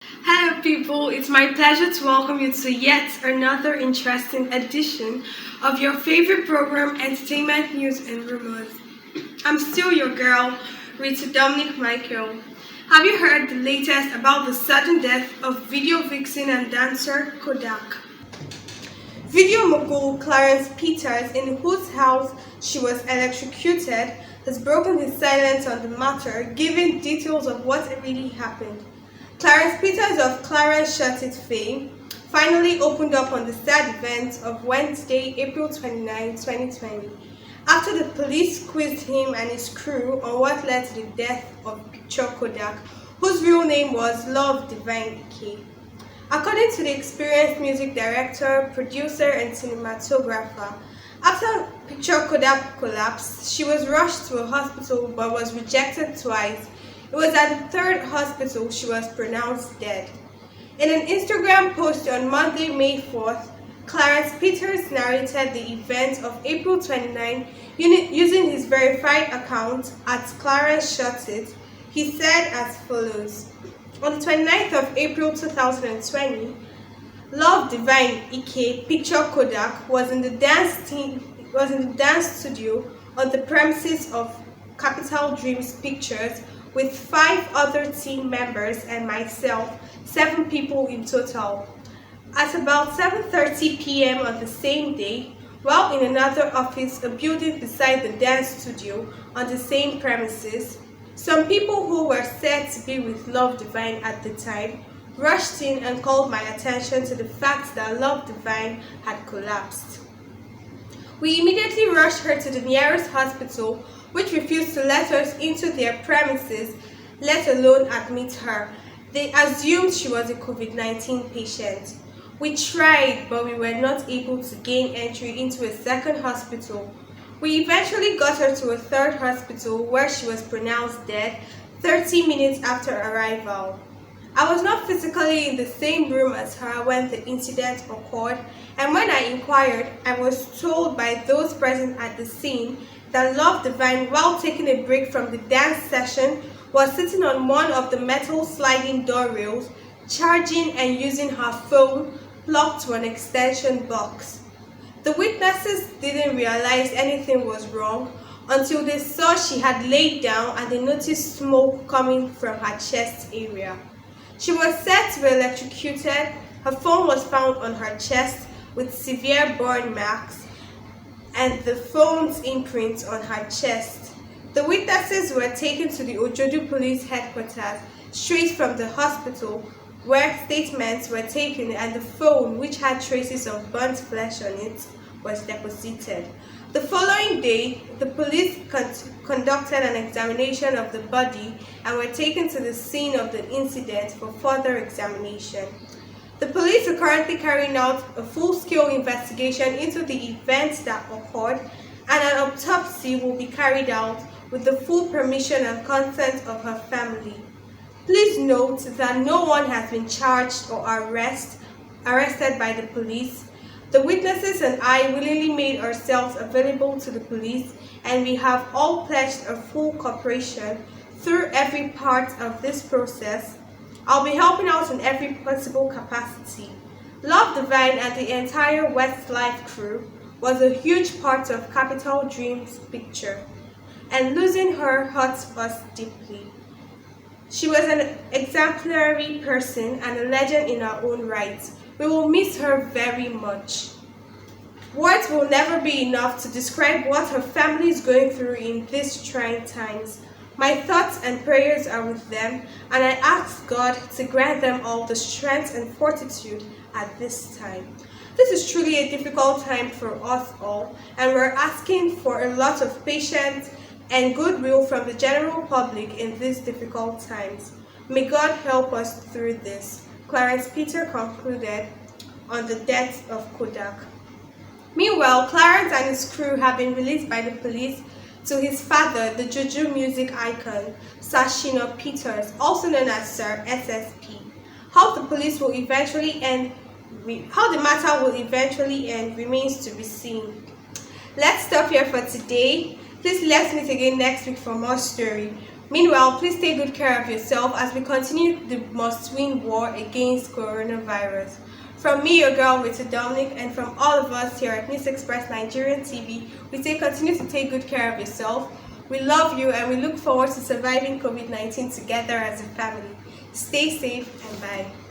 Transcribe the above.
Hello, people. It's my pleasure to welcome you to yet another interesting edition of your favorite program, Entertainment News and Rumors. I'm still your girl, Rita Dominic Michael. Have you heard the latest about the sudden death of video vixen and dancer Kodak? Video mogul Clarence Peters, in whose house she was electrocuted, has broken his silence on the matter, giving details of what really happened. Clarence Peters of Clarence Shut It fame finally opened up on the sad event of Wednesday, April 29, 2020, after the police quizzed him and his crew on what led to the death of Picture Kodak, whose real name was Love Divine K. According to the experienced music director, producer, and cinematographer, after Picture Kodak collapsed, she was rushed to a hospital but was rejected twice. It was at the third hospital she was pronounced dead. In an Instagram post on Monday, May 4th, Clarence Peters narrated the event of April 29 using his verified account at Clarence Shut It. He said as follows: on the 29th of April 2020, Love Divine Ike Picture Kodak was in the dance studio on the premises of Capital Dreams Pictures with 5 other team members and myself, 7 people in total. At about 7:30 p.m. on the same day, while in another office, a building beside the dance studio on the same premises, some people who were said to be with Love Divine at the time rushed in and called my attention to the fact that Love Divine had collapsed. We immediately rushed her to the nearest hospital, which refused to let us into their premises, let alone admit her. They assumed she was a COVID-19 patient. We tried, but we were not able to gain entry into a second hospital. We eventually got her to a third hospital where she was pronounced dead 30 minutes after arrival. I was not physically in the same room as her when the incident occurred, and when I inquired, I was told by those present at the scene that Love Divine, while taking a break from the dance session, was sitting on one of the metal sliding door rails, charging and using her phone plugged to an extension box. The witnesses didn't realize anything was wrong until they saw she had laid down and they noticed smoke coming from her chest area. She was said to be electrocuted. Her phone was found on her chest with severe burn marks and the phone's imprint on her chest. The witnesses were taken to the Ojodu Police Headquarters straight from the hospital, where statements were taken and the phone, which had traces of burnt flesh on it, was deposited. The following day, the police conducted an examination of the body and were taken to the scene of the incident for further examination. The police are currently carrying out a full-scale investigation into the events that occurred, and an autopsy will be carried out with the full permission and consent of her family. Please note that no one has been charged or arrested by the police. The witnesses and I willingly made ourselves available to the police, and we have all pledged a full cooperation through every part of this process. I'll be helping out in every possible capacity. Love Divine and the entire Westlife crew was a huge part of Capital Dreams Picture, and losing her hurts us deeply. She was an exemplary person and a legend in her own right. We will miss her very much. Words will never be enough to describe what her family is going through in these trying times. My thoughts and prayers are with them, and I ask God to grant them all the strength and fortitude at this time. This is truly a difficult time for us all, and we're asking for a lot of patience and goodwill from the general public in these difficult times. May God help us through this, Clarence Peter concluded on the death of Kodak. Meanwhile, Clarence and his crew have been released by the police to his father, the Juju music icon, Sashino Peters, also known as Sir SSP. How the matter will eventually end remains to be seen. Let's stop here for today. Please let's meet again next week for more story. Meanwhile, please take good care of yourself as we continue the must-win war against coronavirus. From me, your girl, Rita Dominic, and from all of us here at News Express Nigerian TV, we say continue to take good care of yourself. We love you and we look forward to surviving COVID-19 together as a family. Stay safe and bye.